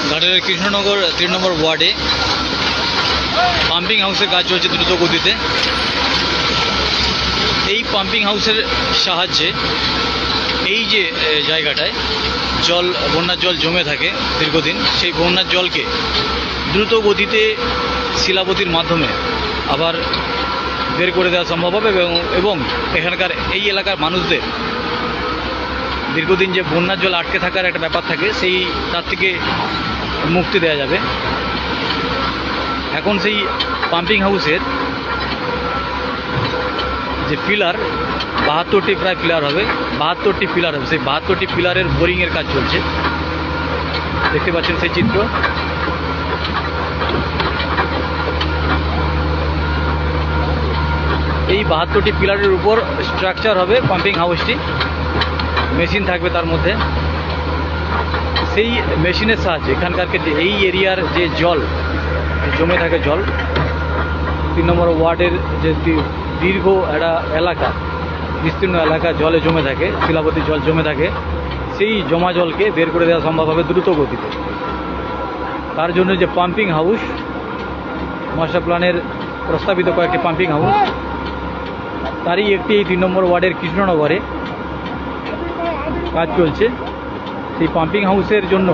ঘাটালের কৃষ্ণনগর 3 নম্বর ওয়ার্ডে পাম্পিং হাউসের কাজ চলছে দ্রুত গতিতে। এই পাম্পিং হাউসের সাহায্যে এই যে জায়গাটায় বন্যার জল জমে থাকে দীর্ঘদিন, সেই বন্যার জলকে দ্রুত গতিতে শিলাবতীর মাধ্যমে আবার বের করে দেওয়া সম্ভব হবে এবং এখানকার এই এলাকার মানুষদের দীর্ঘদিন যে বন্যার জল আটকে থাকার একটা ব্যাপার থাকে, তার থেকে মুক্তি দেওয়া যাবে। এখন সেই পাম্পিং হাউসের যে পিলার 72টি প্রায় পিলার হবে, 72টি পিলার হবে, সেই 72টি পিলারের বোরিংয়ের কাজ চলছে। দেখতে পাচ্ছেন সেই চিত্র। এই 72টি পিলারের উপর স্ট্রাকচার হবে পাম্পিং হাউসটি, মেশিন থাকবে তার মধ্যে। সেই মেশিনের সাহায্যে এখানকার এই এরিয়ার যে জল জমে থাকে, জল 3 নম্বর ওয়ার্ডের যে দীর্ঘ একটা এলাকা, বিস্তীর্ণ এলাকা জলে জমে থাকে, শিলাবতীর জল জমে থাকে, সেই জমা জলকে বের করে দেওয়া সম্ভব হবে দ্রুত গতিতে। তার জন্য যে পাম্পিং হাউস, মাস্টার প্ল্যানের প্রস্তাবিত কয়েকটি পাম্পিং হাউস, তারই একটি এই 3 নম্বর ওয়ার্ডের কৃষ্ণনগরে কাজ চলছে। সেই পাম্পিং হাউসের জন্য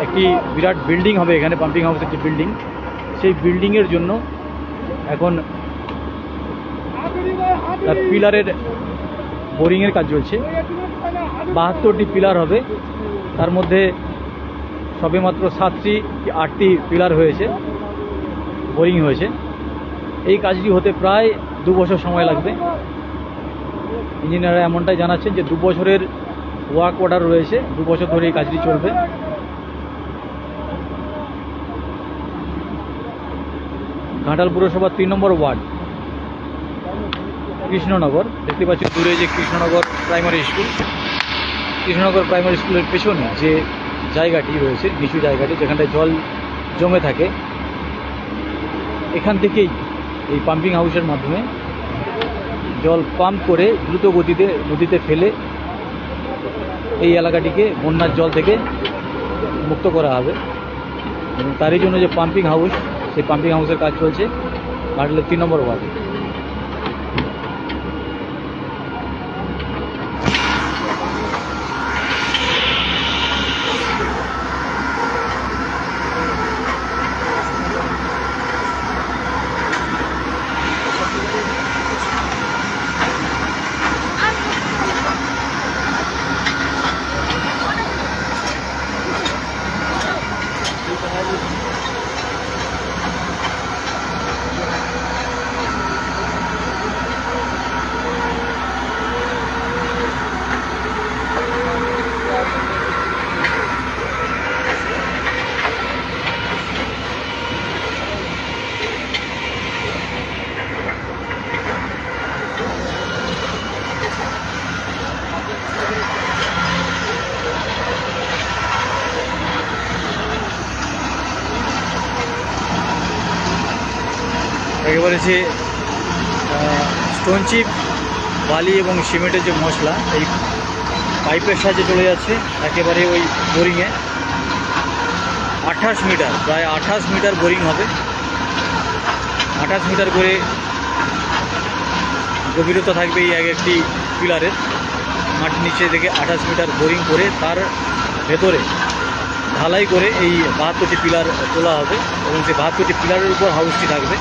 একটি বিরাট বিল্ডিং হবে এখানে, পাম্পিং হাউসের যে বিল্ডিং, সেই বিল্ডিংয়ের জন্য এখন পিলারের বোরিংয়ের কাজ চলছে। 72টি পিলার হবে, তার মধ্যে সবেমাত্র 7টি কি 8টি পিলার হয়েছে, বোরিং হয়েছে। এই কাজটি হতে প্রায় 2 বছর সময় লাগবে। ইঞ্জিনিয়াররা এমনটাই জানাচ্ছেন যে 2 বছরের ওয়ার্ক অর্ডার রয়েছে, 2 বছর ধরে এই কাজটি চলবে। ঘাটাল পুরসভা 3 নম্বর ওয়ার্ড, কৃষ্ণনগর। দেখতে পাচ্ছি দূরে যে Krishnanagar primary school, Krishnanagar primary স্কুলের পেছনে যে জায়গাটি রয়েছে, নিচু জায়গাটি যেখানটায় জল জমে থাকে, এখান থেকেই এই পাম্পিং হাউসের মাধ্যমে জল পাম্প করে দ্রুত গতিতে নদীতে ফেলে এই এলাকাটিকে বন্যার জল থেকে মুক্ত করা হবে। এবং তারই জন্য যে পাম্পিং হাউস, সেই পাম্পিং হাউসের কাজ চলছে ঘাটালের 3 নম্বর ওয়ার্ডে। একেবারে যে স্টোন চিপ, বালি এবং সিমেন্টের যে মশলা এই পাইপের সাহায্যে চলে যাচ্ছে একেবারে ওই বোরিংয়ে। 28 মিটার, প্রায় 28 মিটার বোরিং হবে। 28 মিটার করে গভীরতা থাকবে এই একটি পিলারের। মাটির নিচে থেকে 28 মিটার বোরিং করে তার ভেতরে ঢালাই করে এই 72টি পিলার তোলা হবে এবং সেই 72টি পিলারের উপর হাউসটি থাকবে।